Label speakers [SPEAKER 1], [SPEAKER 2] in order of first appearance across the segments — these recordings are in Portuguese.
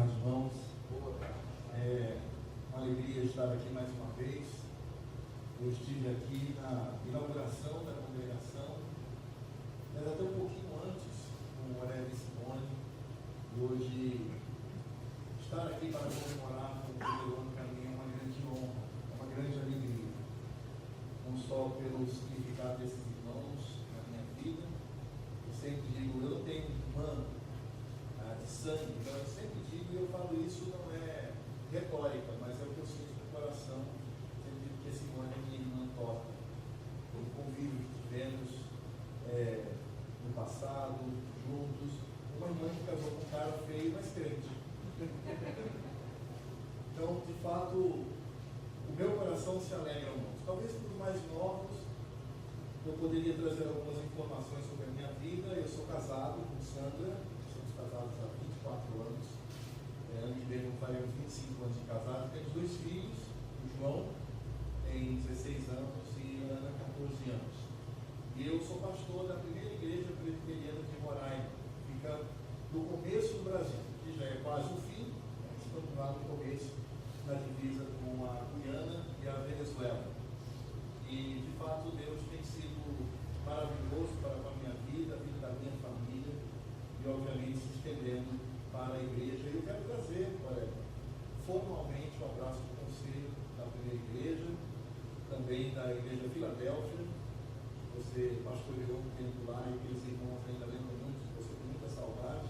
[SPEAKER 1] tarde, irmãos. É uma alegria estar aqui mais uma vez. Eu estive aqui na inauguração da congregação, mas até um pouquinho antes, com o Aurélio e Simone. E hoje, estar aqui para comemorar o primeiro ano para mim é uma grande honra, é uma grande alegria. Não só pelo significado desses irmãos na minha vida. Eu sempre digo, eu não tenho irmã de sangue, então eu sempre digo, e eu falo isso não é retórica, mas é o que eu sinto no coração. Eu sempre digo que esse Simone é minha irmã torta. Pelo convívio que tivemos no passado, juntos. Uma irmã que casou com um cara feio, mas crente. Então, de fato, o meu coração se alegra muito. Talvez para os mais novos, eu poderia trazer algumas informações sobre a minha vida. Eu sou casado com Sandra, somos casados há 24 anos. Ano que vem faremos 25 anos de casado. Temos 2 filhos, o João tem 16 anos e a Ana 14 anos. E eu sou pastor da primeira igreja presbiteriana de Roraima, fica no começo do Brasil, que já é quase o fim, estamos lá no começo, na divisa com a Guiana e a Venezuela. E de fato Deus tem sido maravilhoso para a minha vida, a vida da minha família, e obviamente se estendendo para a igreja. E eu quero trazer formalmente o abraço do conselho da primeira igreja, também da igreja Filadélfia. Você pastoreou um tempo lá e aqueles irmãos ainda lembram muito de você, com muita saudade.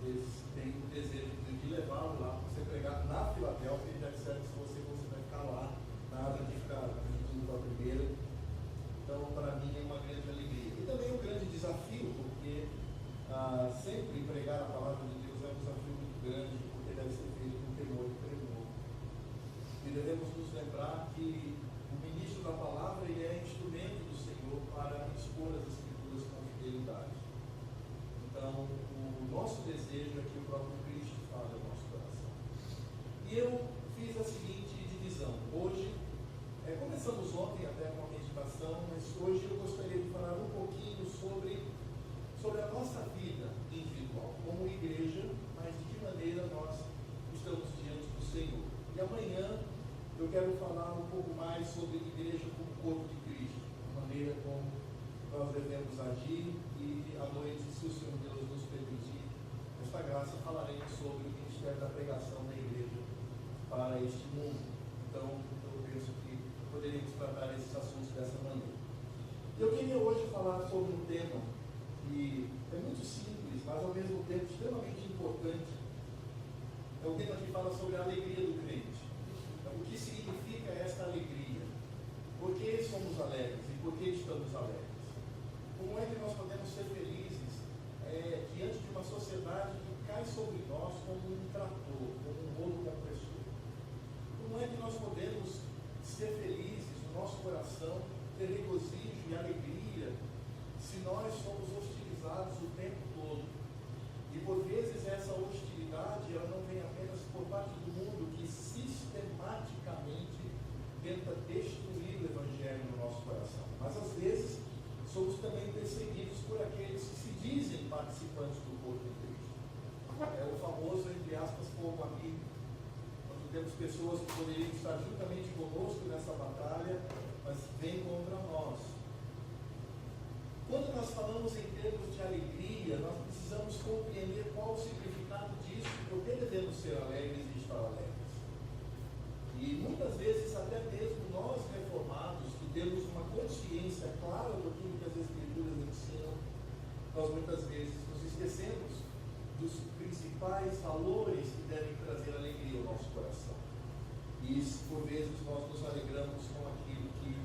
[SPEAKER 1] Eles têm o desejo de levá-lo lá para você pregar na Filadélfia, e já disseram que se você vai ficar lá, nada de ficar pedindo para a primeira. Então, para mim é uma grande alegria. E também um grande desafio, porque sempre pregar a palavra de Deus é um desafio muito grande, porque deve ser feito com temor e tremor. E devemos nos lembrar que o ministro da palavra ele é instrumento do Senhor para expor as Escrituras com fidelidade. Então, o nosso desejo é que o próprio Cristo fale ao nosso coração. E eu fiz a seguinte divisão. Hoje, começamos ontem até com a meditação, mas hoje eu gostaria de falar um pouquinho sobre a nossa vida individual, como igreja, mas de que maneira nós estamos diante do Senhor. E amanhã eu quero falar um pouco mais sobre a igreja como corpo de Cristo, a maneira como nós devemos agir, e à noite, se o Senhor Deus nos permitir esta graça, falaremos sobre o ministério da pregação da igreja para este mundo. Então, eu penso que poderíamos tratar esses assuntos dessa maneira. Eu queria hoje falar sobre um tema que é muito simples, mas ao mesmo tempo extremamente importante. É um tema que fala sobre a alegria do crente. O que significa esta alegria? Por que somos alegres e por que estamos alegres? Como é que nós podemos ser felizes diante de uma sociedade que cai sobre nós como um trator, como um rolo compressor? Como é que nós podemos ser felizes no nosso coração, ter regozijo e alegria, se nós somos hostilizados o tempo todo? E por vezes essa hostilidade ela não vem apenas por parte do mundo que sistematicamente tenta destruir o Evangelho no nosso coração, mas às vezes somos também perseguidos por aqueles que se dizem participantes do corpo de Cristo. É o famoso, entre aspas, fogo amigo, quando temos pessoas que poderiam estar juntamente conosco nessa batalha, mas vêm contra nós. Quando nós falamos em termos de alegria, nós precisamos compreender qual o significado disso, por que devemos ser alegres e estar alegres. E muitas vezes, até mesmo nós reformados, que temos uma consciência clara do que as Escrituras ensinam, nós muitas vezes nos esquecemos dos principais valores que devem trazer alegria ao nosso coração. E por vezes nós nos alegramos com aquilo que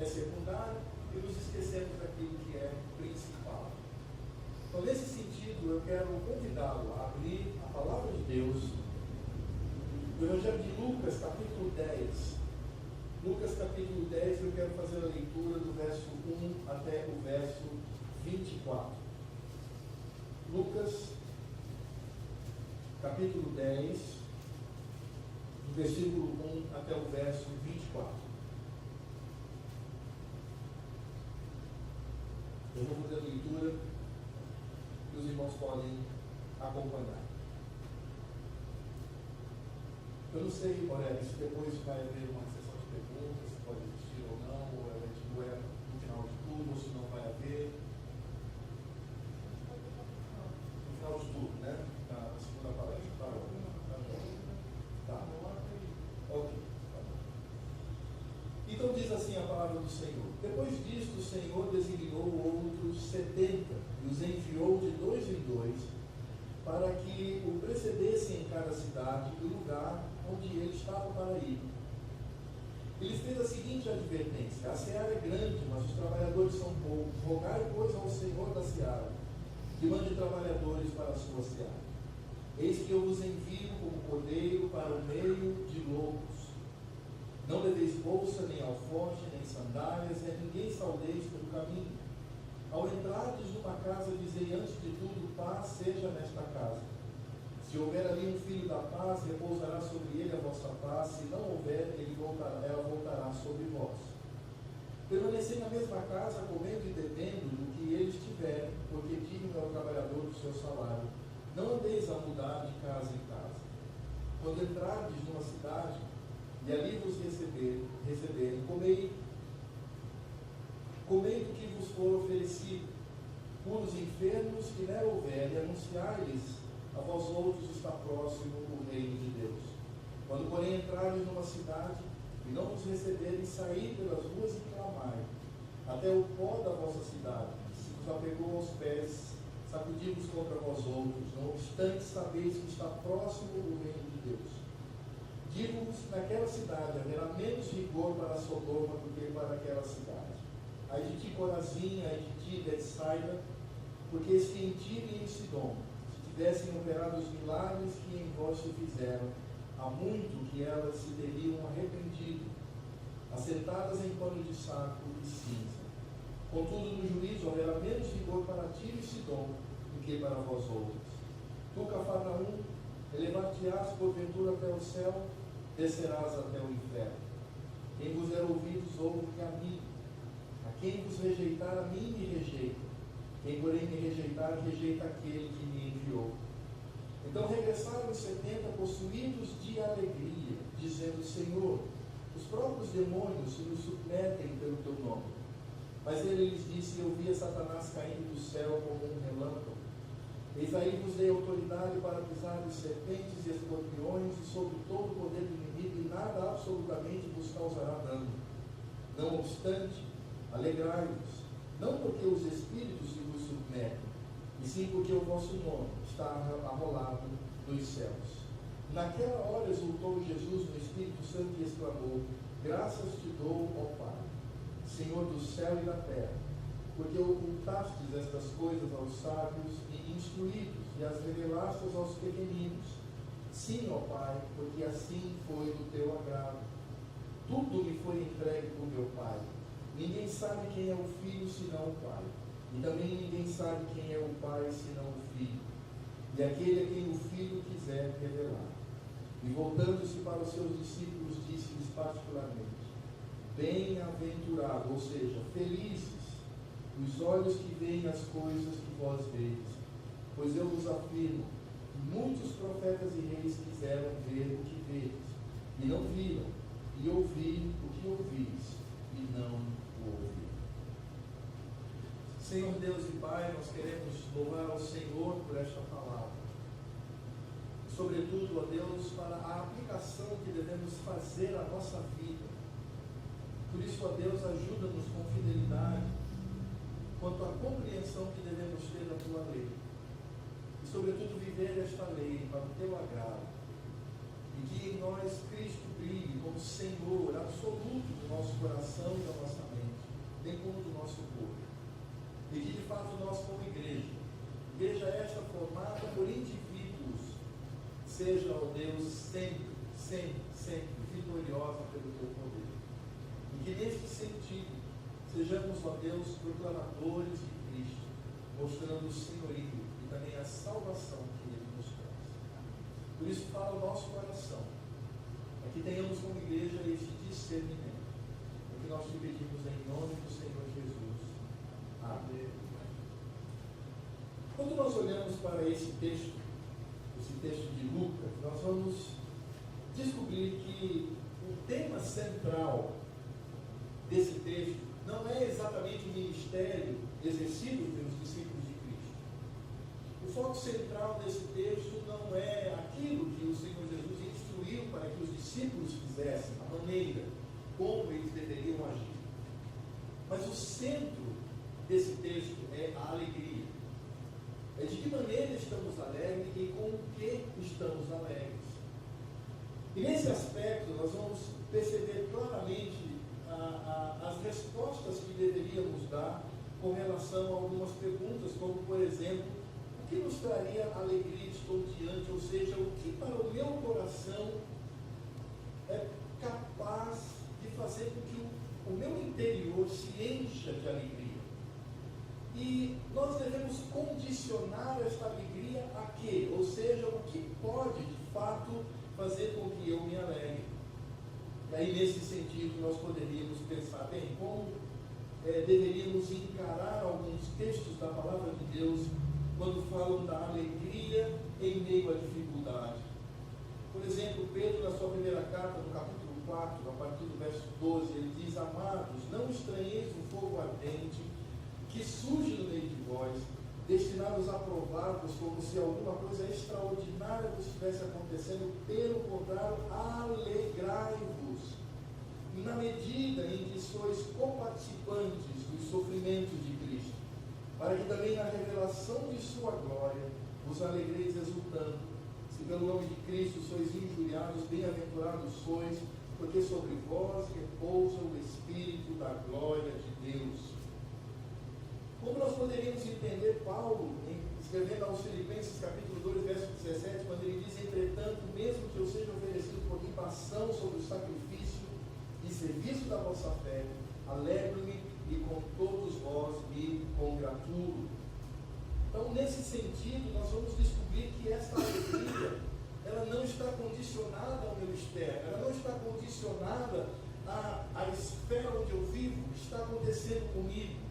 [SPEAKER 1] é secundário e nos esquecemos daquilo que é principal. Então, nesse sentido, eu quero convidá-lo a abrir a palavra de Deus no Evangelho de Lucas, capítulo 10. Lucas, capítulo 10, eu quero fazer a leitura do verso 1 até o verso 24. Lucas, capítulo 10, do versículo 1 até o verso 24. Eu vou fazer a leitura e os irmãos podem acompanhar. Eu não sei, Aurélia, se depois vai haver uma sessão de perguntas, se pode existir ou não, ou é no final de tudo, ou se não vai haver. No final de tudo, né? Na segunda palestra? Tá bom. Tá. Ok. Tá bom. Então diz assim a palavra do Senhor. Depois disto, o Senhor designou outros 70 e os enviou de 2 em 2 para que o precedessem em cada cidade do lugar onde ele estava para ir. Ele fez a seguinte advertência: a seara é grande, mas os trabalhadores são poucos. Rogai, pois, ao Senhor da seara, que mande trabalhadores para a sua seara. Eis que eu vos envio como cordeiro para o meio de lobos. Não leveis bolsa, nem alforje, nem sandálias, e a ninguém saudeis pelo caminho. Ao entrardes numa casa, dizei antes de tudo: paz seja nesta casa. Se houver ali um filho da paz, repousará sobre ele a vossa paz. Se não houver, ela voltará sobre vós. Permanecei na mesma casa, comendo e bebendo do que eles tiverem, porque digno é o trabalhador do seu salário. Não andeis a mudar de casa em casa. Quando entrardes numa cidade, e ali vos receberem, comei do que vos for oferecido. Puros enfermos que nela houver, e anunciai-lhes: a vós outros está próximo o reino de Deus. Quando, porém, entrarem numa cidade e não vos receberem, saí pelas ruas e clamai, até o pó da vossa cidade, se vos apegou aos pés, sacudi-vos contra vós outros. Não obstante, sabeis que está próximo o reino de Deus. Digo-vos, naquela cidade haverá menos rigor para a Sodoma do que para aquela cidade. Ai de ti, Corazim, ai de ti, Betsaida, porque se em Tiro e em Sidom tivessem operado os milagres que em vós se fizeram, há muito que elas se teriam arrependido, assentadas em pano de saco e cinza. Contudo, no juízo haverá menos rigor para Tiro e Sidom do que para vós outros. Tu, Cafarnaum, elevar-te-ás porventura até o céu, descerás até o inferno. Quem vos der ouvidos, ouve a mim. A quem vos rejeitar, a mim me rejeita. Quem, porém, me rejeitar, rejeita aquele que me enviou. Então regressaram os 70 possuídos de alegria, dizendo: Senhor, os próprios demônios se nos submetem pelo teu nome. Mas ele lhes disse: eu via Satanás caindo do céu como um relâmpago. Eis aí vos dei autoridade para pisar os serpentes e escorpiões e sobre todo o poder do inimigo, e nada absolutamente vos causará dano. Não obstante, alegrai-vos, não porque os espíritos se vos submetem, e sim porque o vosso nome está arrolado nos céus. Naquela hora exultou Jesus no Espírito Santo e exclamou: graças te dou, ó Pai, Senhor do céu e da terra, porque ocultastes estas coisas aos sábios e instruídos, e as revelastes aos pequeninos. Sim, ó Pai, porque assim foi do teu agrado. Tudo me foi entregue por meu Pai. Ninguém sabe quem é o Filho senão o Pai, e também ninguém sabe quem é o Pai senão o Filho, e aquele a quem o Filho quiser revelar. E voltando-se para os seus discípulos, disse-lhes particularmente: bem-aventurado, ou seja, felizes, os olhos que veem as coisas que vós vedes, pois eu vos afirmo que muitos profetas e reis quiseram ver o que vedes, e não viram, e ouvir o que ouvis, e não o ouviram. Senhor Deus e Pai, nós queremos louvar ao Senhor por esta palavra. Sobretudo, ó Deus, para a aplicação que devemos fazer à nossa vida. Por isso, ó Deus, ajuda-nos com fidelidade quanto à compreensão que devemos ter da Tua lei. E, sobretudo, viver esta lei para o Teu agrado. E que em nós Cristo brilhe como Senhor absoluto do nosso coração e da nossa mente, bem como do nosso corpo. E que, de fato, nós, como igreja esta formada por indivíduos, seja, ó Deus, sempre vitoriosa pelo Teu poder. E que, neste sentido, sejamos, ó Deus, proclamadores de Cristo, mostrando o senhorio e também a salvação que Ele nos traz. Por isso, fala o nosso coração, para que tenhamos como igreja este discernimento. É o que nós te pedimos em nome do Senhor Jesus. Amém. Quando nós olhamos para esse texto de Lucas, nós vamos descobrir que o tema central desse texto não é exatamente o ministério exercido pelos discípulos de Cristo. O foco central desse texto não é aquilo que o Senhor Jesus instruiu para que os discípulos fizessem, a maneira como eles deveriam agir. Mas o centro desse texto é a alegria. É de que maneira estamos alegres e com o que estamos alegres. E nesse aspecto nós vamos perceber claramente as respostas que deveríamos dar com relação a algumas perguntas, como por exemplo, o que nos traria alegria estonteante, ou seja, o que para o meu coração é capaz de fazer com que o meu interior se encha de alegria. E nós devemos condicionar esta alegria a quê? Ou seja, o que pode de fato fazer com que eu me alegre. E aí, nesse sentido, nós poderíamos pensar, bem, como deveríamos encarar alguns textos da Palavra de Deus quando falam da alegria em meio à dificuldade. Por exemplo, Pedro, na sua primeira carta, no capítulo 4, a partir do verso 12, ele diz: amados, não estranheis o fogo ardente que surge no meio de vós, destinados a provar-vos como se alguma coisa extraordinária vos estivesse acontecendo. Pelo contrário, alegrai-vos na medida em que sois coparticipantes dos sofrimentos de Cristo, para que também na revelação de sua glória vos alegreis exultando. Se pelo nome de Cristo sois injuriados, bem-aventurados sois, porque sobre vós repousa o Espírito da glória de Deus. Como nós poderíamos entender Paulo, escrevendo aos Filipenses capítulo 2, verso 17, quando ele diz: entretanto, mesmo que eu seja oferecido por libação sobre o sacrifício e serviço da vossa fé, alegro-me e com todos vós me congratulo. Então, nesse sentido, nós vamos descobrir que esta alegria, ela não está condicionada ao meu externo, ela não está condicionada à esfera onde eu vivo, está acontecendo comigo.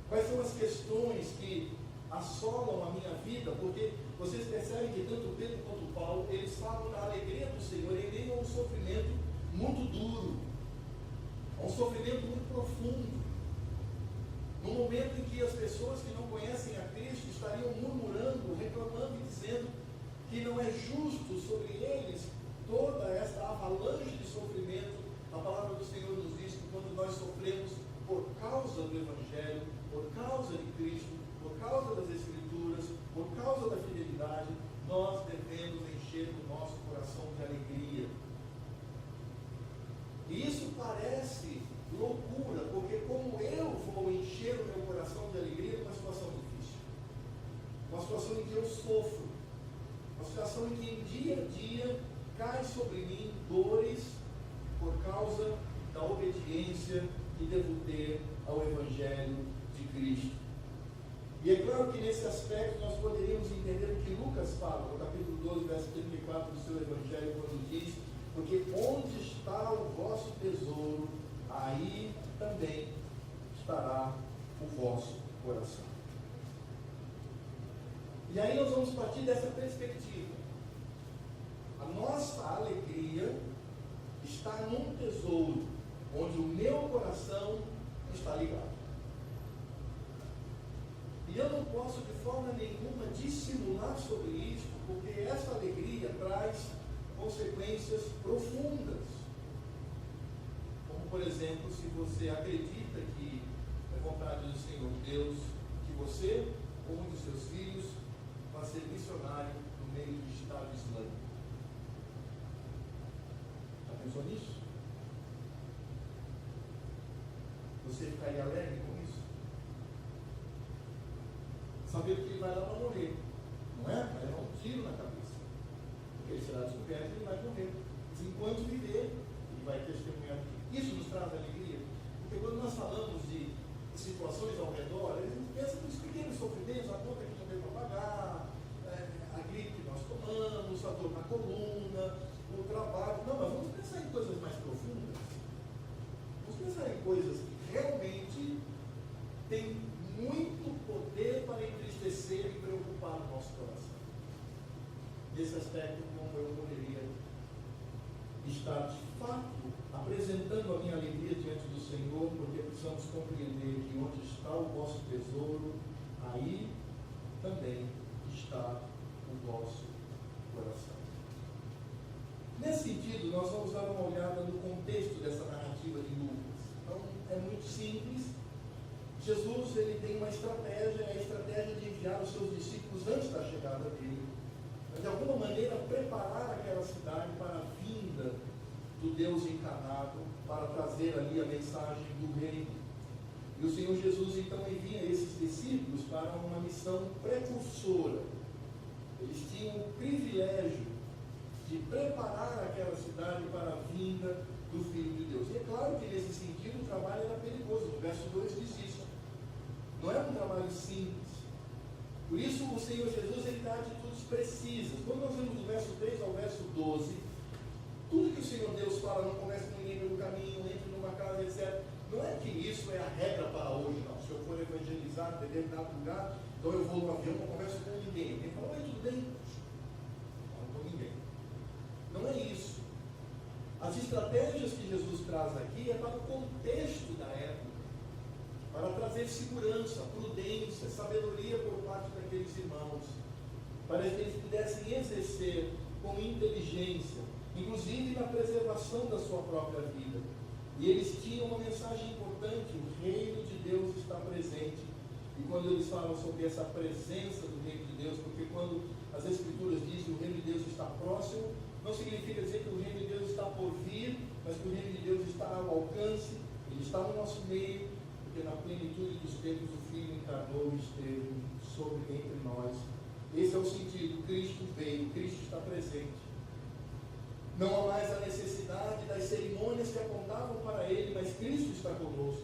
[SPEAKER 1] Quais são as questões que assolam a minha vida? Porque vocês percebem que tanto Pedro quanto Paulo, eles falam da alegria do Senhor em meio a um sofrimento muito duro, a um sofrimento muito profundo. No momento em que as pessoas que não conhecem a Cristo estariam murmurando, reclamando e dizendo que não é justo sobre eles toda esta avalanche de sofrimento, a palavra do Senhor nos diz que quando nós sofremos por causa do Evangelho, por causa de Cristo, por causa das Escrituras, por causa da fidelidade, nós devemos encher o nosso coração de alegria. E isso parece loucura, porque como eu vou encher o meu coração de alegria numa situação difícil, uma situação em que eu sofro, uma situação em que em dia a dia cai sobre mim dores por causa da obediência que devo ter ao Evangelho de Cristo. E é claro que nesse aspecto nós poderíamos entender o que Lucas fala, no capítulo 12, verso 34 do seu Evangelho, quando diz: porque onde está o vosso tesouro, aí também estará o vosso coração. E aí nós vamos partir dessa perspectiva. A nossa alegria está num tesouro, onde o meu coração está ligado. E eu não posso de forma nenhuma dissimular sobre isso, porque essa alegria traz consequências profundas. Como, por exemplo, se você acredita que é vontade do Senhor Deus que você ou um de seus filhos vá ser missionário no meio do Estado Islâmico. Já pensou nisso? Você ficaria alegre com isso? Saber que ele vai lá para morrer, não é? Vai levar um tiro na cabeça, porque ele será descoberto e ele vai morrer. Mas enquanto viver, ele vai testemunhar. Isso nos traz alegria, porque quando nós falamos de situações ao redor, a gente pensa nos pequenos sofrimentos, a conta que não tem para pagar, a gripe que nós tomamos, a dor na coluna, o trabalho. Não, mas vamos pensar em coisas mais profundas. Vamos pensar em coisas que realmente têm muito poder para entristecer e preocupar o nosso coração. Nesse aspecto, como eu poderia precisamos compreender que onde está o vosso tesouro, aí também está o vosso coração. Nesse sentido, nós vamos dar uma olhada no contexto dessa narrativa de Lucas. Então, é muito simples. Jesus, ele tem uma estratégia, é a estratégia de enviar os seus discípulos antes da chegada dele, para de alguma maneira preparar aquela cidade para a vinda do Deus encarnado, para trazer ali a mensagem do reino. E o Senhor Jesus então envia esses discípulos para uma missão precursora. Eles tinham o privilégio de preparar aquela cidade para a vinda do Filho de Deus. E é claro que nesse sentido o trabalho era perigoso. O verso 2 diz isso. Não é um trabalho simples. Por isso o Senhor Jesus ele dá atitudes precisas. Quando nós vemos do verso 3 ao verso 12, tudo que o Senhor Deus fala, não comece com ninguém pelo caminho, entre numa casa, etc. Não é que isso é a regra para hoje, não. Se eu for evangelizar em determinado lugar, então eu vou no avião, não converso com ninguém. Quem fala, oi, tudo bem? Não com ninguém. Não é isso. As estratégias que Jesus traz aqui é para o contexto da época, para trazer segurança, prudência, sabedoria por parte daqueles irmãos, para que eles pudessem exercer com inteligência, inclusive na preservação da sua própria vida. E eles tinham uma mensagem importante: o reino de Deus está presente. E quando eles falam sobre essa presença do reino de Deus, porque quando as Escrituras dizem que o reino de Deus está próximo, não significa dizer que o reino de Deus está por vir, mas que o reino de Deus está ao alcance, ele está no nosso meio, porque na plenitude dos tempos o Filho encarnou e esteve entre nós. Esse é o sentido: Cristo veio, Cristo está presente. Não há mais a necessidade das cerimônias que apontavam para Ele, mas Cristo está conosco.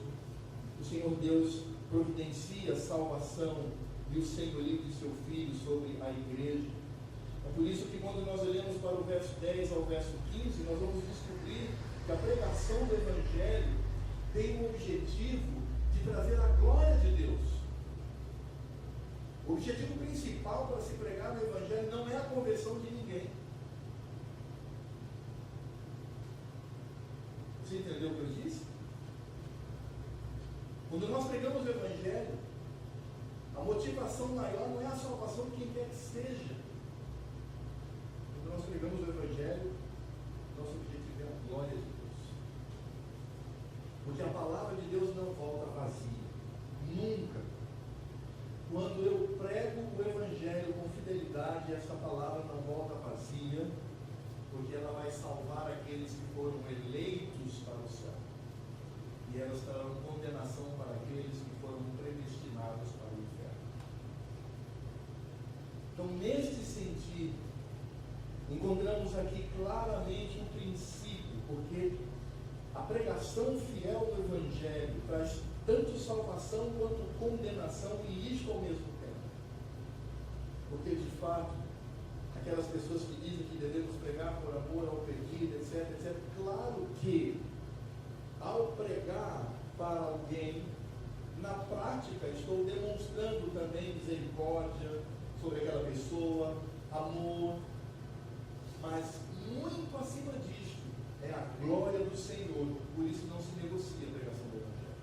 [SPEAKER 1] O Senhor Deus providencia a salvação e o senhorio de seu Filho sobre a igreja. É por isso que quando nós olhamos para o verso 10 ao verso 15, nós vamos descobrir que a pregação do Evangelho tem o objetivo de trazer a glória de Deus. O objetivo principal para se pregar no Evangelho não é a conversão de ninguém. Você entendeu o que eu disse? Quando nós pregamos o Evangelho, a motivação maior não é a salvação de quem quer que seja. Quando nós pregamos o Evangelho, nosso objetivo é a glória de Deus. Porque a palavra de Deus não volta vazia. Nunca. Quando eu prego o Evangelho com fidelidade, essa palavra não volta vazia, porque ela vai salvar aqueles que foram eleitos para o céu. E elas trarão condenação para aqueles que foram predestinados para o inferno. Então, neste sentido, encontramos aqui claramente um princípio, porque a pregação fiel do Evangelho traz tanto salvação quanto condenação, e isto ao mesmo tempo. Porque, de fato, aquelas pessoas que dizem que devemos pregar por amor ao perdido, etc, etc. Claro que, ao pregar para alguém, na prática estou demonstrando também misericórdia sobre aquela pessoa, amor, mas muito acima disto é a glória do Senhor. Por isso não se negocia a pregação do Evangelho.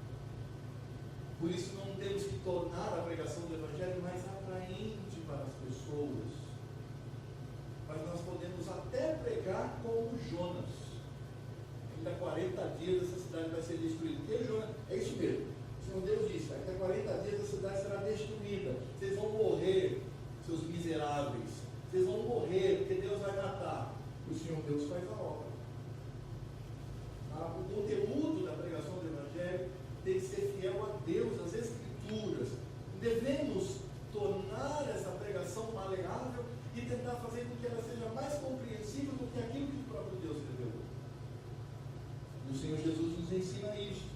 [SPEAKER 1] Por isso não temos que tornar a pregação do Evangelho mais atraente para as pessoas. Mas nós podemos até pregar como Jonas. Ainda 40 dias essa cidade vai ser destruída. Porque Jonas, é isso mesmo. O Senhor Deus disse: até 40 dias a cidade será destruída. Vocês vão morrer, seus miseráveis. Vocês vão morrer, porque Deus vai matar. O Senhor Deus faz a obra. O conteúdo da pregação do Evangelho tem que ser fiel a Deus, às Escrituras. Devemos tornar essa pregação maleável e tentar fazer com que ela seja mais compreensível do que aquilo que o próprio Deus revelou. E o Senhor Jesus nos ensina isto,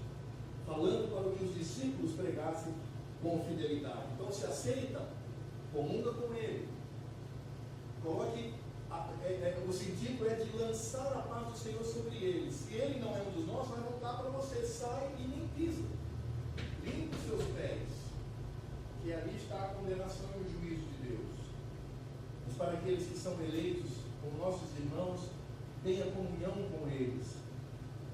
[SPEAKER 1] falando para que os discípulos pregassem com fidelidade. Então, se aceita, comunga com Ele. Coloque, o sentido é de lançar a paz do Senhor sobre eles. Se Ele não é um dos nossos, vai voltar para você. Sai e nem pisa. Limpe os seus pés, que ali está a condenação e o juízo de Deus. Mas para aqueles que são eleitos como nossos irmãos, tenha comunhão com eles.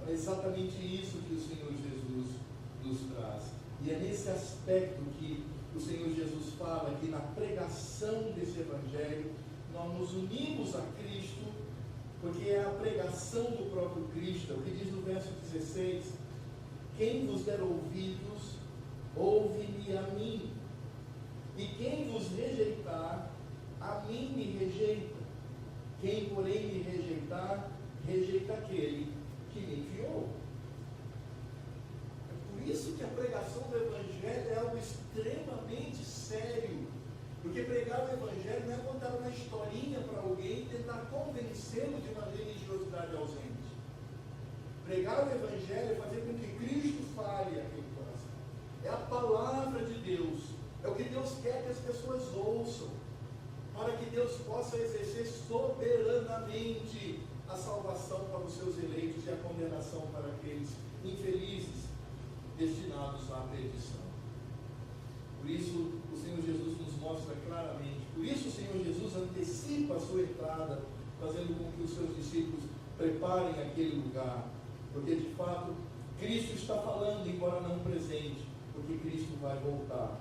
[SPEAKER 1] É exatamente isso que o Senhor Jesus nos traz. E é nesse aspecto que o Senhor Jesus fala que na pregação desse Evangelho nós nos unimos a Cristo, porque é a pregação do próprio Cristo. O que diz no verso 16: quem vos der ouvidos, ouve-me a mim, e quem vos rejeitar, a mim me rejeita. Quem, porém, me rejeitar, rejeita aquele que me enviou. É por isso que a pregação do Evangelho é algo extremamente sério. Porque pregar o Evangelho não é contar uma historinha para alguém e tentar convencê-lo de uma religiosidade ausente. Pregar o Evangelho é fazer com que Cristo fale aquele coração. É a palavra de Deus. É o que Deus quer que as pessoas ouçam, para que Deus possa exercer soberanamente a salvação para os seus eleitos e a condenação para aqueles infelizes destinados à perdição. Por isso, o Senhor Jesus nos mostra claramente. Por isso, o Senhor Jesus antecipa a sua entrada, fazendo com que os seus discípulos preparem aquele lugar. Porque, de fato, Cristo está falando, embora não presente, porque Cristo vai voltar.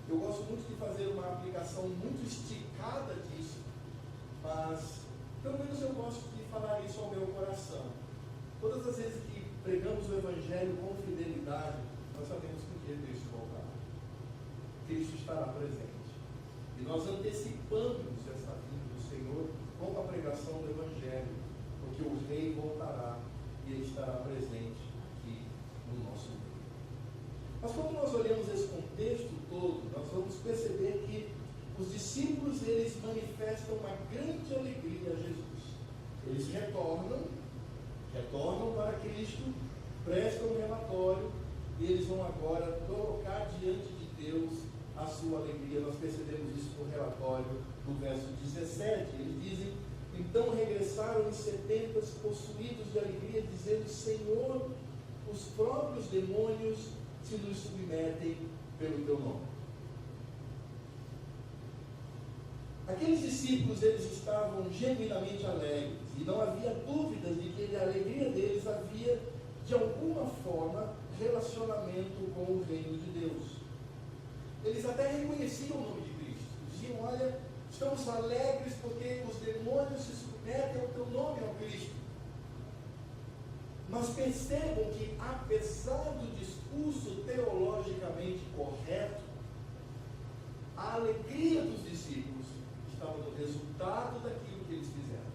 [SPEAKER 1] Eu gosto muito de fazer uma aplicação muito esticada disso, mas pelo menos eu gosto de falar isso ao meu coração. Todas as vezes que pregamos o Evangelho com fidelidade, nós sabemos que o dia Cristo voltará. Cristo estará presente. E nós antecipamos essa vinda do Senhor com a pregação do Evangelho, porque o Rei voltará e ele estará presente aqui no nosso meio. Mas quando nós olhamos esse contexto todo, nós vamos perceber que os discípulos, eles manifestam uma grande alegria a Jesus. Eles retornam para Cristo, prestam um relatório e eles vão agora colocar diante de Deus a sua alegria. Nós percebemos isso no relatório do verso 17. Eles dizem: então regressaram os 70 possuídos de alegria, dizendo: Senhor, os próprios demônios se nos submetem pelo teu nome. Aqueles discípulos, eles estavam genuinamente alegres, e não havia dúvidas de que a alegria deles havia, de alguma forma, relacionamento com o reino de Deus. Eles até reconheciam o nome de Cristo. Diziam: olha, estamos alegres porque os demônios se submetem ao teu nome, ao Cristo. Mas percebam que, apesar do discurso teologicamente correto, a alegria dos discípulos estava no resultado daquilo que eles fizeram,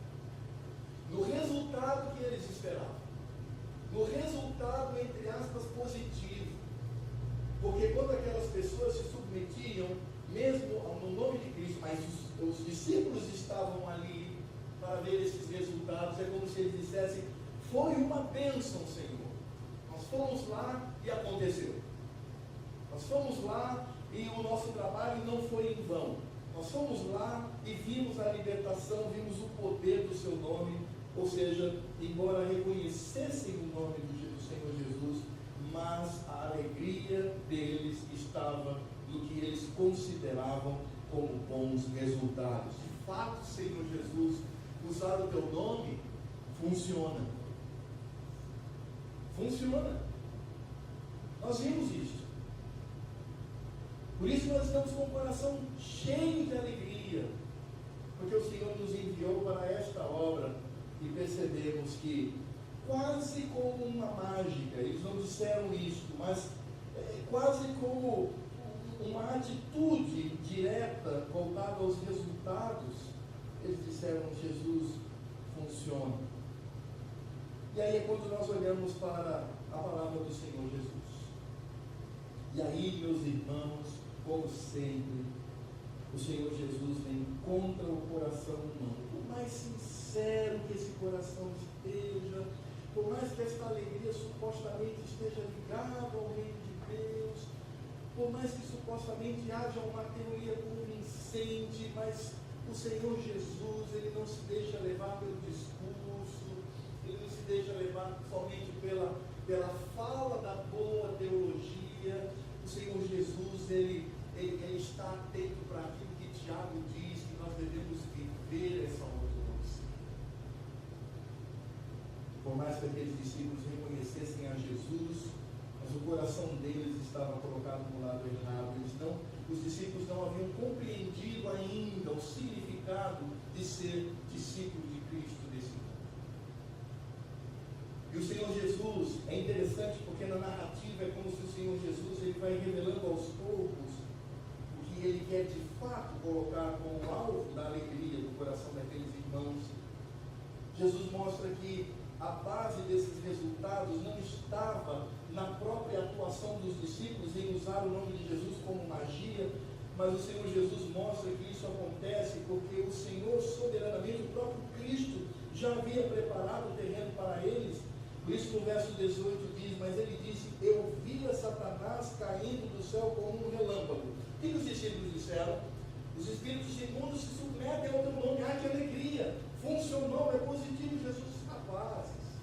[SPEAKER 1] no resultado que eles esperavam, no resultado, entre aspas, positivo. Porque quando aquelas pessoas se submetiam, mesmo no nome de Cristo, mas os discípulos estavam ali para ver esses resultados, é como se eles dissessem: foi uma bênção, Senhor. Nós fomos lá e aconteceu. Nós fomos lá e o nosso trabalho não foi em vão. Nós fomos lá e vimos a libertação, vimos o poder do seu nome. Ou seja, embora reconhecessem o nome do Senhor Jesus, mas a alegria deles estava no que eles consideravam como bons resultados. De fato, Senhor Jesus, usar o teu nome funciona. Funciona. Nós vimos isso. Por isso nós estamos com o coração cheio de alegria, porque o Senhor nos enviou para esta obra e percebemos que, quase como uma mágica, eles não disseram isto, mas quase como uma atitude direta voltada aos resultados, eles disseram: Jesus, funciona. E aí é quando nós olhamos para a palavra do Senhor Jesus. E aí, meus irmãos, como sempre, o Senhor Jesus encontra o coração humano. Por mais sincero que esse coração esteja, por mais que esta alegria supostamente esteja ligada ao reino de Deus, por mais que supostamente haja uma teoria convincente, mas o Senhor Jesus, ele não se deixa levar pelo discurso, ele não se deixa levar somente pela fala da boa teologia. O Senhor Jesus, ele está atento para aquilo que Tiago diz, que nós devemos viver essa ortodoxia. Por mais que aqueles discípulos reconhecessem a Jesus, mas o coração deles estava colocado no lado errado. Os discípulos não haviam compreendido ainda o significado de ser discípulo de Cristo nesse mundo. E o Senhor Jesus, é interessante porque na narrativa é como se o Senhor Jesus ele vai revelando aos poucos o que ele quer de fato colocar como alvo da alegria do coração daqueles irmãos. Jesus mostra que a base desses resultados não estava na própria atuação dos discípulos em usar o nome de Jesus como magia, mas o Senhor Jesus mostra que isso acontece porque o Senhor soberanamente, o próprio Cristo, já havia preparado o terreno para eles. Por isso no verso 18 diz, mas ele disse, eu via Satanás caindo do céu como um relâmpago. O que os discípulos disseram? Os espíritos imundos se submetem ao teu nome. Ah, que alegria! Funcionou, é positivo, Jesus. Rapazes,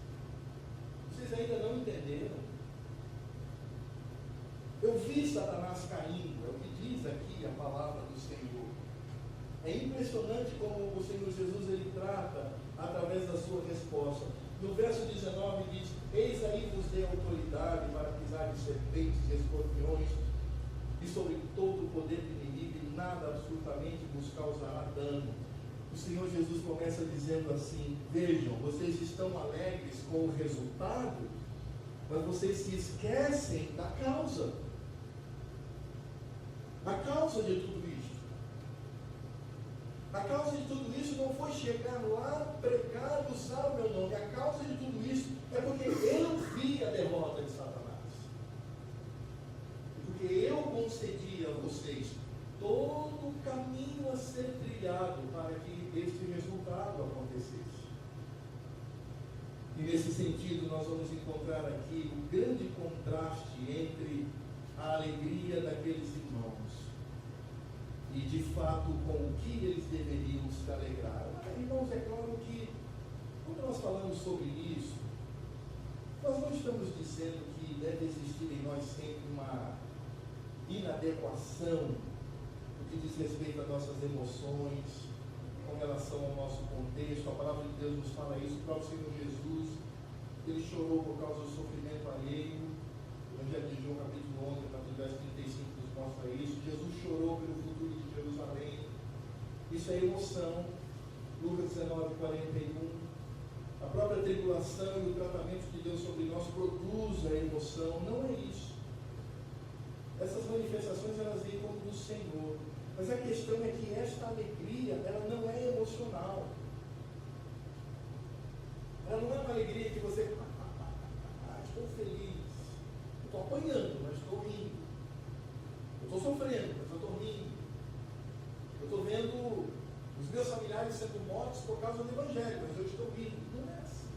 [SPEAKER 1] vocês ainda não entenderam? Eu vi Satanás caindo, é o que diz aqui a palavra do Senhor. É impressionante como o Senhor Jesus ele trata através da sua resposta. No verso 19 diz, eis aí vos dei autoridade para pisar de serpentes e escorpiões e sobre todo o poder do inimigo, e nada absolutamente vos causará dano. O Senhor Jesus começa dizendo assim, vejam, vocês estão alegres com o resultado, mas vocês se esquecem da causa. A causa de tudo isso. A causa de tudo isso não foi chegar lá, pregar, usar o meu nome. A causa de tudo isso é porque eu vi a derrota de Satanás. Porque eu concedi a vocês todo o caminho a ser trilhado para que este resultado acontecesse. E nesse sentido nós vamos encontrar aqui o grande contraste entre a alegria daqueles irmãos e de fato com o que eles deveriam se alegrar. Irmãos, é claro que quando nós falamos sobre isso, nós não estamos dizendo que deve existir em nós sempre uma inadequação no que diz respeito às nossas emoções, com relação ao nosso contexto. A palavra de Deus nos fala isso. O próprio Senhor Jesus, ele chorou por causa do sofrimento alheio. O Evangelho de João, capítulo 11, capítulo verso 35, nos mostra isso. Jesus chorou pelo futuro de Jerusalém. Isso é emoção. Lucas 19, 41. A própria tribulação e o tratamento de Deus sobre nós produz a emoção. Não é isso. Essas manifestações, elas vêm como do Senhor. Mas a questão é que esta alegria, ela não é emocional. Ela não é uma alegria que você, estou feliz, estou apanhando, mas estou rindo. Eu estou sofrendo, mas eu estou rindo. Eu estou vendo os meus familiares sendo mortos por causa do Evangelho, mas eu estou rindo. Não é assim.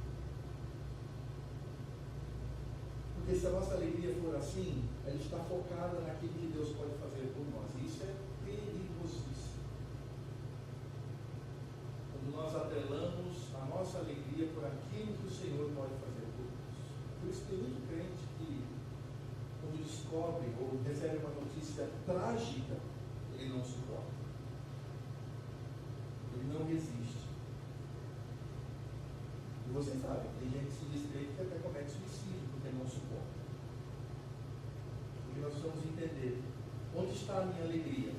[SPEAKER 1] Porque se a nossa alegria for assim, ela está focada naquilo que Deus pode fazer por nós. E isso é perigosíssimo. Quando nós atrelamos a nossa alegria por aquilo que o Senhor pode fazer por nós. Por isso tem muito crente que, quando descobre ou recebe uma notícia trágica, ele não suporta. Ele não resiste. E você sabe, tem gente que se diz crente que até comete suicídio porque não suporta. Porque nós precisamos entender onde está a minha alegria?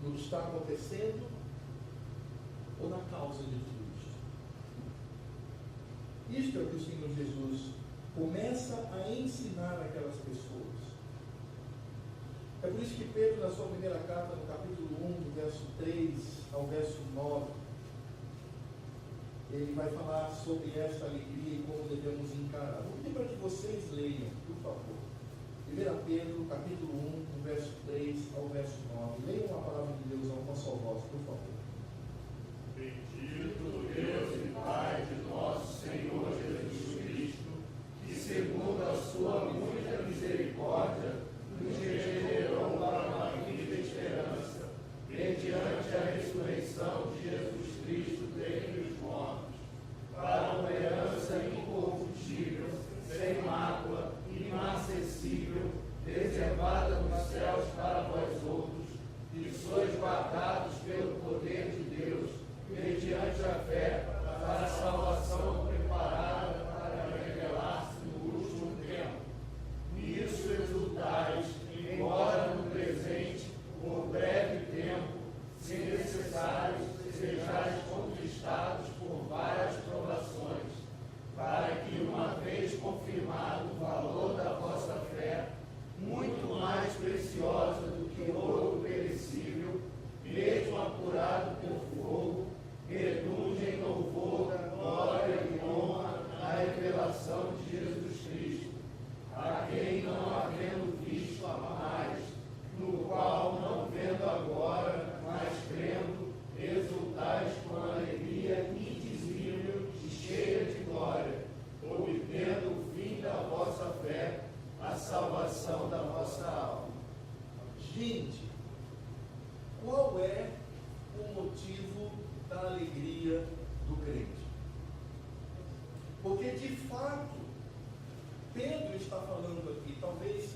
[SPEAKER 1] No que está acontecendo ou na causa de tudo isso? Isto é o que o Senhor Jesus começa a ensinar aquelas pessoas. É por isso que Pedro, na sua primeira carta, no capítulo 1, do verso 3 ao verso 9, ele vai falar sobre esta alegria e como devemos encarar. Vou pedir para que vocês leiam, por favor. 1 Pedro, capítulo 1, do verso 3 ao verso 9. Leiam a palavra de Deus a uma só voz, por favor.
[SPEAKER 2] Bendito Deus e Pai de nosso Senhor Jesus Cristo, que segundo a sua muita misericórdia, nos regenerou para uma viva esperança, mediante a ressurreição de Jesus Cristo dentre os mortos, para uma herança incorruptível, sem mácula, inacessível, reservada nos céus para vós outros, que sois guardados pelo poder de Deus, mediante a Senhor Jesus Cristo, a quem não havendo visto mais, no qual não vendo agora, mas crendo, exultais com alegria indizível e cheia de glória, obtendo o fim da vossa fé, a salvação da vossa alma.
[SPEAKER 1] Gente, qual é o motivo da alegria do crente? Porque, de fato, Pedro está falando aqui, talvez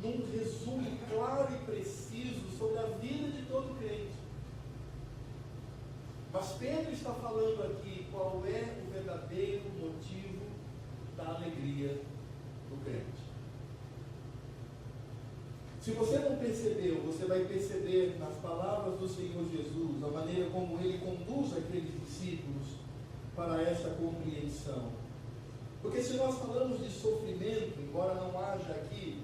[SPEAKER 1] num resumo claro e preciso sobre a vida de todo crente. Mas Pedro está falando aqui qual é o verdadeiro motivo da alegria do crente. Se você não percebeu, você vai perceber nas palavras do Senhor Jesus, a maneira como Ele conduz aqueles discípulos para essa compreensão. Porque se nós falamos de sofrimento, embora não haja aqui,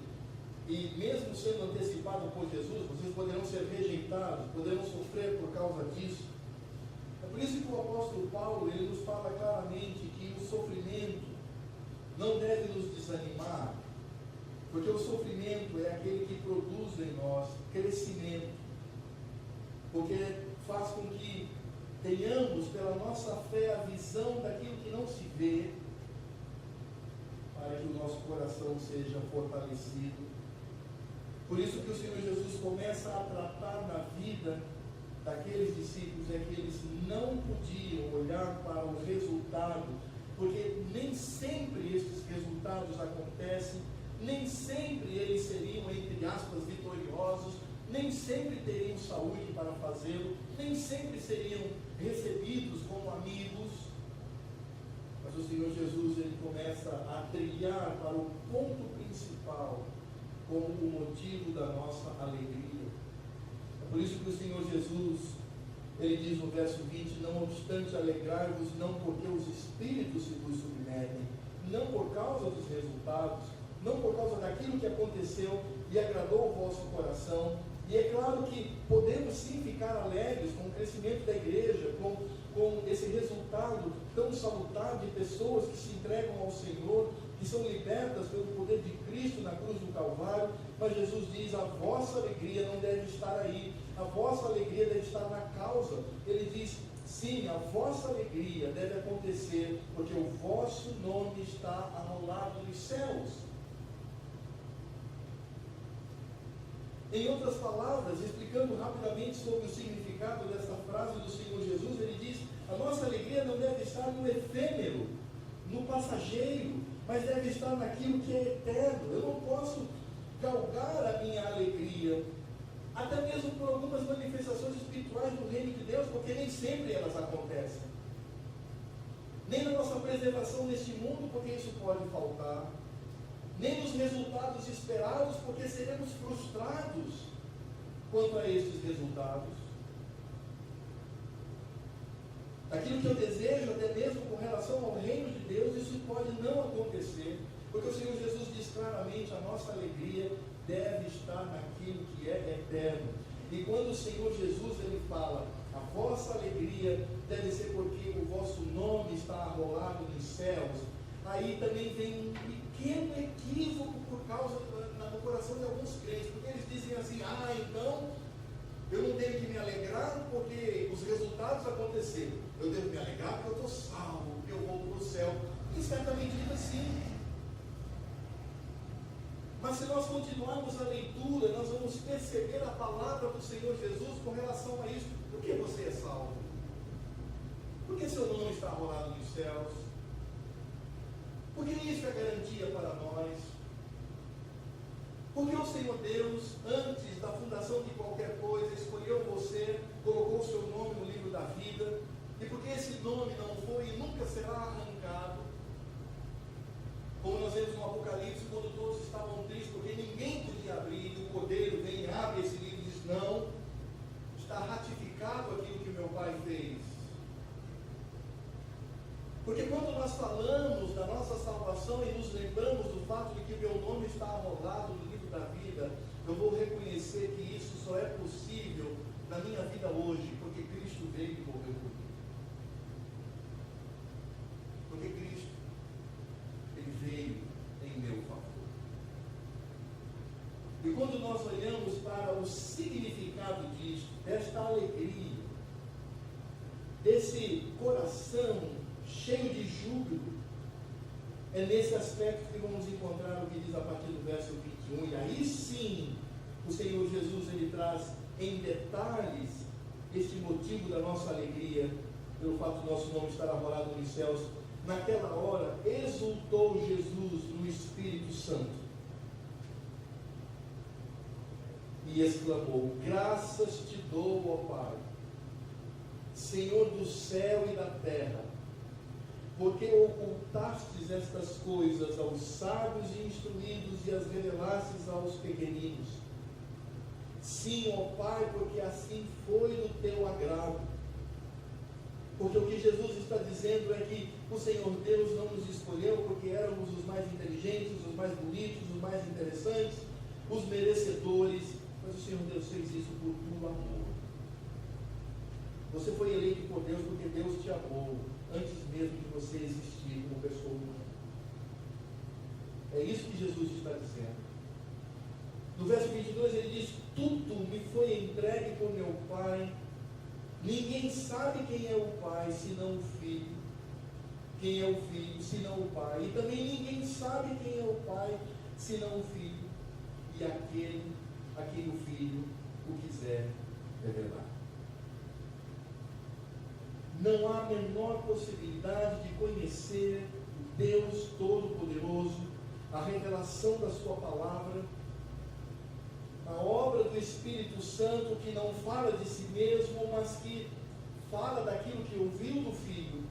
[SPEAKER 1] e mesmo sendo antecipado por Jesus, vocês poderão ser rejeitados, poderão sofrer por causa disso. É por isso que o apóstolo Paulo, ele nos fala claramente que o sofrimento não deve nos desanimar, porque o sofrimento é aquele que produz em nós crescimento, porque faz com que tenhamos pela nossa fé a visão daquilo que não se vê, para que o nosso coração seja fortalecido. Por isso que o Senhor Jesus começa a tratar na vida daqueles discípulos é que eles não podiam olhar para o resultado, porque nem sempre esses resultados acontecem, nem sempre eles seriam, entre aspas, vitoriosos, nem sempre teriam saúde para fazê-lo, nem sempre seriam recebidos como amigos. Mas o Senhor Jesus, ele começa a trilhar para o ponto principal como o motivo da nossa alegria. É por isso que o Senhor Jesus, ele diz no verso 20, não obstante alegrar-vos, não porque os espíritos se vos submetem, não por causa dos resultados, não por causa daquilo que aconteceu e agradou o vosso coração. E é claro que podemos sim ficar alegres com o crescimento da igreja, com esse resultado tão salutar de pessoas que se entregam ao Senhor, que são libertas pelo poder de Cristo na cruz do Calvário. Mas Jesus diz, a vossa alegria não deve estar aí, a vossa alegria deve estar na causa. Ele diz, sim, a vossa alegria deve acontecer, porque o vosso nome está arrolado nos céus. Em outras palavras, explicando rapidamente sobre o significado dessa frase do Senhor Jesus, ele diz, a nossa alegria não deve estar no efêmero, no passageiro, mas deve estar naquilo que é eterno. Eu não posso galgar a minha alegria, até mesmo por algumas manifestações espirituais do reino de Deus, porque nem sempre elas acontecem. Nem na nossa preservação neste mundo, porque isso pode faltar. Nem nos resultados esperados, porque seremos frustrados quanto a estes resultados. Aquilo que eu desejo, até mesmo com relação ao reino de Deus, isso pode não acontecer, porque o Senhor Jesus diz claramente, a nossa alegria deve estar naquilo que é eterno. E quando o Senhor Jesus, ele fala, a vossa alegria deve ser porque o vosso nome está arrolado nos céus, aí também vem um pequeno equívoco por causa no coração de alguns crentes, porque eles dizem assim, então eu não tenho que me alegrar porque os resultados aconteceram, eu devo me alegrar porque eu estou salvo, porque eu vou para o céu. Em certa medida sim, mas se nós continuarmos a leitura, nós vamos perceber a palavra do Senhor Jesus com relação a isso. Por que você é salvo? Por que seu nome está arrolado nos céus? Porque isso é garantia para nós. Porque o Senhor Deus, antes da fundação de qualquer coisa, escolheu você, colocou o seu nome no livro da vida, e porque esse nome não foi e nunca será arrancado, como nós vemos no Apocalipse, quando todos estavam tristes, porque ninguém podia abrir, e o Cordeiro vem e abre esse livro e diz, não, está ratificado aquilo que meu Pai fez. Porque quando nós falamos da nossa salvação e nos lembramos do fato de que o meu nome está arrolado no livro da vida, eu vou reconhecer que isso só é possível na minha vida hoje, porque Cristo veio e morreu por mim. Porque Cristo, ele E quando nós olhamos para o significado disto, desta alegria, desse coração cheio de júbilo, é nesse aspecto que vamos encontrar o que diz a partir do verso 21. E aí sim, o Senhor Jesus, ele traz em detalhes este motivo da nossa alegria, pelo fato de nosso nome estar arvorado nos céus. Naquela hora, exultou Jesus no Espírito Santo e exclamou: graças te dou, ó Pai, Senhor do céu e da terra, porque ocultastes estas coisas aos sábios e instruídos e as revelastes aos pequeninos. Sim, ó Pai, porque assim foi no teu agrado. Porque o que Jesus está dizendo é que o Senhor Deus não nos escolheu porque éramos os mais inteligentes, os mais bonitos, os mais interessantes, os merecedores, mas o Senhor Deus fez isso por puro amor. Você foi eleito por Deus porque Deus te amou antes mesmo de você existir como pessoa humana. É isso que Jesus está dizendo. No verso 22 ele diz: tudo me foi entregue por meu Pai. Ninguém sabe quem é o Pai, senão o Filho. Quem é o Filho, senão o Pai. E também ninguém sabe quem é o Pai, senão o Filho. E aquele a quem o Filho o quiser revelar. Não há a menor possibilidade de conhecer o Deus Todo-Poderoso, a revelação da sua palavra, a obra do Espírito Santo, que não fala de si mesmo, mas que fala daquilo que ouviu do Filho.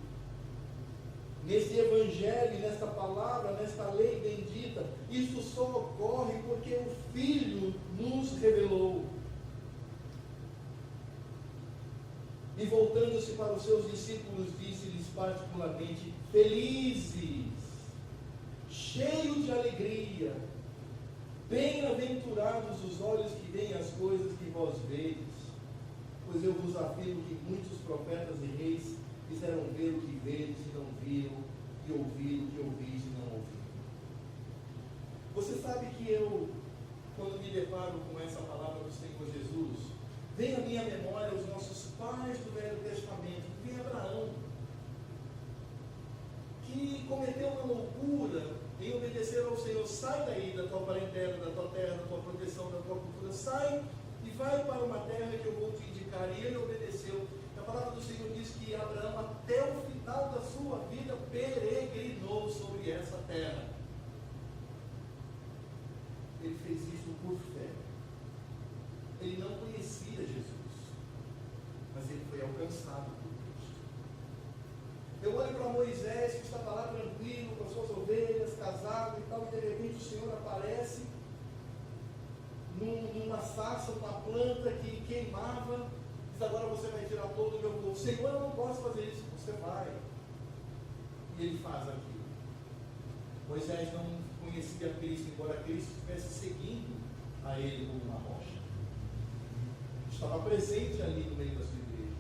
[SPEAKER 1] Nesse Evangelho, nesta palavra, nesta lei bendita, isso só ocorre porque o Filho nos revelou. E voltando-se para os seus discípulos, disse-lhes particularmente: felizes, cheios de alegria, bem-aventurados os olhos que veem as coisas que vós vedes, pois eu vos afirmo que muitos profetas e reis quiseram ver o que vedes e não viram, e ouvir o que ouvis e não ouviram. Você sabe que eu, quando me deparo com essa palavra do Senhor Jesus, vem à minha memória os nossos pais do Velho Testamento, vem Abraão, que cometeu uma loucura em obedecer ao Senhor. Sai daí da tua parentela, da tua terra, da tua proteção, da tua cultura, sai e vai para uma terra que eu vou te indicar. E ele obedeceu. A palavra do Senhor diz que Abraão, até o final da sua vida, peregrinou sobre essa terra. Ele fez isso por fé. Ele não conhecia Jesus, mas ele foi alcançado por Cristo. Eu olho para Moisés, que estava lá tranquilo, com as suas ovelhas, casado e tal, e de repente o Senhor aparece numa sarça, numa planta que queimava, diz: agora você vai tirar todo o meu povo. Senhor, eu não posso fazer isso. Você vai. E ele faz aquilo. Moisés não conhecia Cristo, embora Cristo estivesse seguindo a ele como uma rocha. Estava presente ali no meio da sua igreja.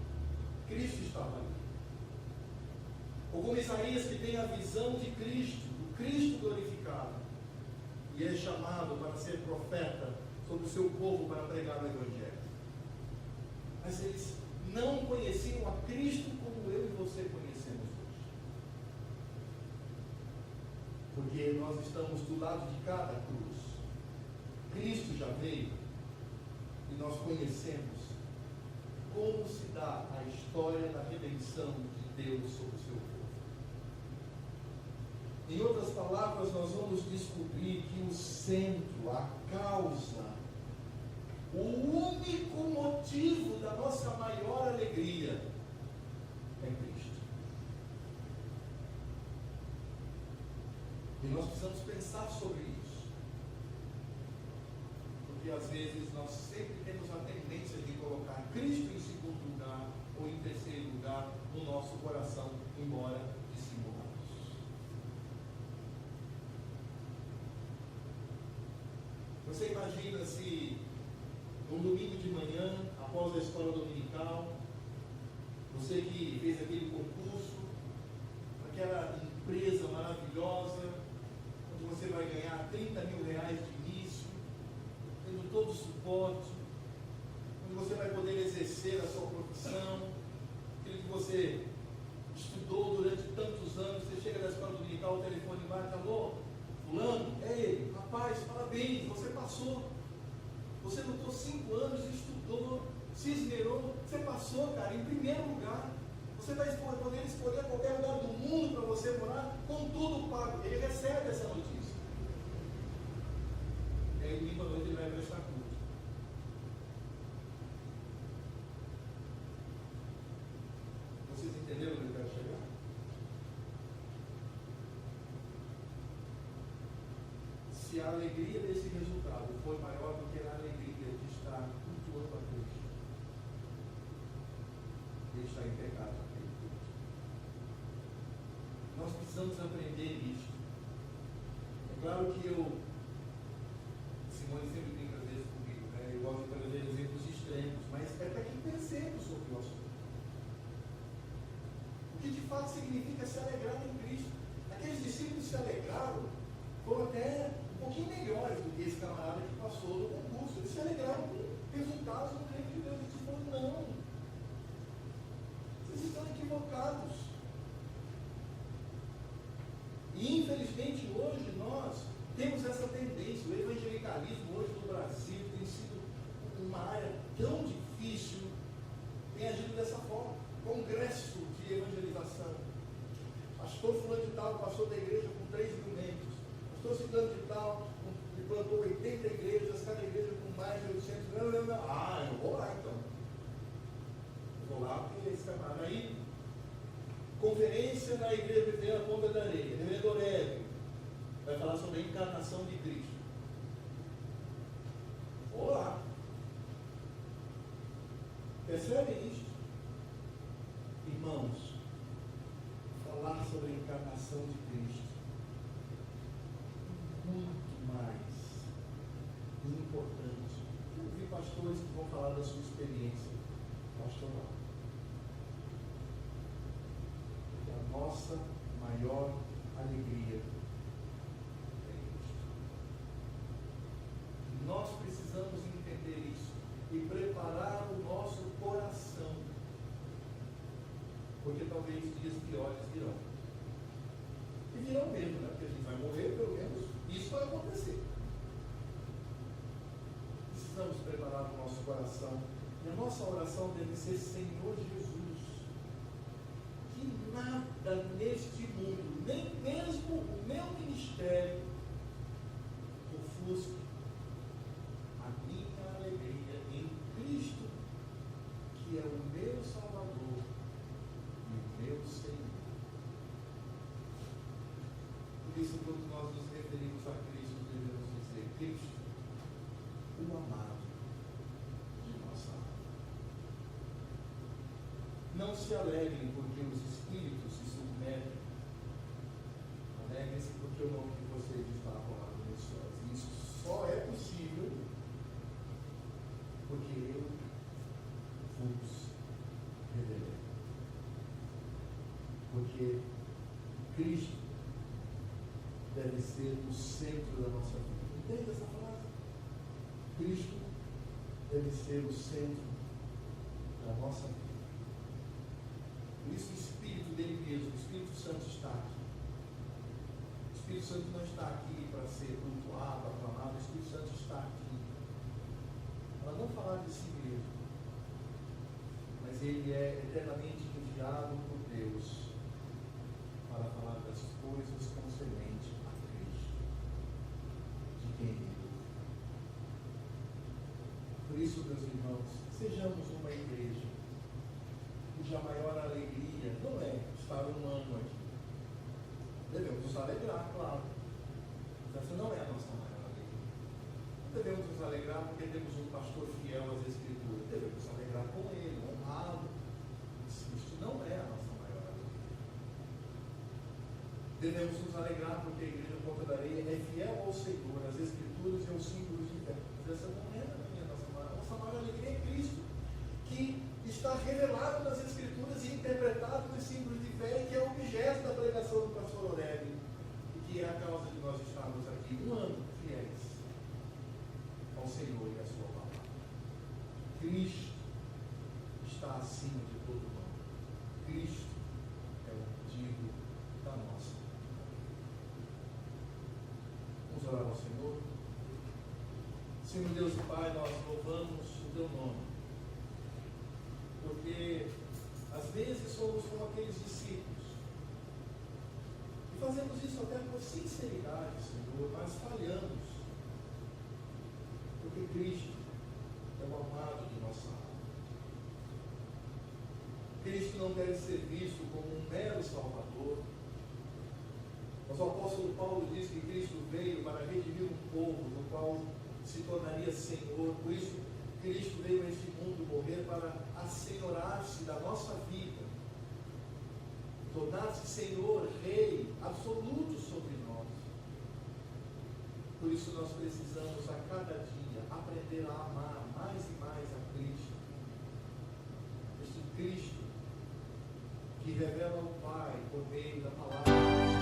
[SPEAKER 1] Cristo estava ali. Ou como Isaías, que tem a visão de Cristo, do Cristo glorificado, e é chamado para ser profeta sobre o seu povo para pregar o Evangelho. Mas eles não conheciam a Cristo como eu e você conhecemos hoje. Porque nós estamos do lado de cada cruz. Cristo já veio e nós conhecemos como se dá a história da redenção de Deus sobre o seu povo. Em outras palavras, nós vamos descobrir que o centro, a causa, o único motivo da nossa maior alegria é Cristo. E nós precisamos pensar sobre isso. Porque às vezes nós sempre temos a tendência de colocar Cristo em segundo lugar ou em terceiro lugar no nosso coração, embora dissimulados. Você imagina se num domingo de manhã, após a escola dominical, você que fez aquele concurso, aquela empresa maravilhosa, onde você vai ganhar 30 mil reais de início, forte, onde você vai poder exercer a sua profissão, aquilo que você estudou durante tantos anos. Você chega da escola dominical, o telefone bate, alô, fulano, é ele, rapaz, parabéns, você passou. Você lutou 5 anos, estudou, se esmerou, você passou, cara, em primeiro lugar. Você vai poder escolher qualquer lugar do mundo para você morar, com tudo pago. Ele recebe essa notícia. E aí, domingo à noite, ele vai prestar culto. Vocês entenderam onde eu quero chegar? Se a alegria desse resultado for maior do que a alegria de estar cultuando a Cristo, ele está em pecado. Nós precisamos aprender isso. É claro que Simone sempre brinca às vezes comigo, né? Eu gosto de trazer exemplos extremos, mas é para que pensemos sobre o assunto. O que de fato significa se alegrar em Cristo. Aqueles discípulos se alegraram, foram até um pouquinho melhores do que esse camarada que passou no concurso. Eles se alegraram com resultados no reino de Deus. Eles falaram, não, vocês estão equivocados. E infelizmente hoje nós temos essa tendência. O evangelicalismo hoje no Brasil tem sido uma área tão difícil, tem agido dessa forma. Congresso de evangelização. Pastor fulano de tal passou da igreja com 3 mil membros. Pastor ciclano de tal plantou 80 igrejas, cada igreja com mais de 800. Não. Ah, eu vou lá então. Eu vou lá porque esse camarada aí. Conferência na Igreja Presbiteriana Ponta da Areia, Reverendo Orélio vai falar sobre a encarnação de Cristo. Vou lá. Percebem isso? Irmãos, falar sobre a encarnação de Cristo muito mais importante. Eu vi pastores que vão falar da sua experiência pastoral. Nossa maior alegria é Cristo. Nós precisamos entender isso e preparar o nosso coração, porque talvez dias piores virão. E virão mesmo, né? Porque a gente vai morrer, pelo menos isso vai acontecer. Precisamos preparar o nosso coração, e a nossa oração deve ser: Senhor Jesus, nada neste mundo, nem mesmo o meu ministério, ofusque a minha alegria em Cristo, que é o meu Salvador e o meu Senhor. Por isso, quando nós nos referimos a Cristo, devemos dizer: Cristo, o amado de nossa alma. Não se alegrem porque os espíritos se submetem. Alegrem-se porque o nome de vocês está rolado nos céus. Isso só é possível porque eu vos revelei. Porque Cristo deve ser o centro da nossa vida. Entende essa frase? Cristo deve ser o centro da nossa vida. Por isso o Espírito dele mesmo, o Espírito Santo está aqui. O Espírito Santo não está aqui para ser cultuado, aclamado. O Espírito Santo está aqui para não falar de si mesmo, mas ele é eternamente enviado por Deus para falar das coisas concernentes a Cristo, de quem ele é. Por isso, meus irmãos, sejamos uma igreja cuja maior alegria não é estar um ano aqui. Devemos nos alegrar, claro. Mas essa não é a nossa maior alegria. Não devemos nos alegrar porque temos um pastor fiel às Escrituras. Devemos nos alegrar com ele, honrado. Isto não é a nossa maior alegria. Devemos nos alegrar porque a Igreja Ponta da Areia é fiel ao Senhor, às Escrituras e aos símbolos de fé. Mas essa não é a nossa maior alegria é Cristo, que está revelado nas Escrituras e interpretado nos símbolos de fé, que é o objeto da pregação do pastor Orélio, e que é a causa de nós estarmos aqui um ano fiéis ao Senhor e à sua palavra. orar ao Senhor. Senhor Deus e Pai, nós louvamos o Teu nome, porque às vezes somos como aqueles discípulos, e fazemos isso até por sinceridade, Senhor, mas falhamos, porque Cristo é o amado de nossa alma. Cristo não deve ser visto como um mero Salvador. Mas o apóstolo Paulo diz que Cristo veio para redimir um povo no qual se tornaria Senhor. Por isso, Cristo veio a este mundo morrer para assenhorar-se da nossa vida, tornar-se Senhor, Rei absoluto sobre nós. Por isso nós precisamos a cada dia aprender a amar mais e mais a Cristo. Este Cristo que revela ao Pai por meio da palavra.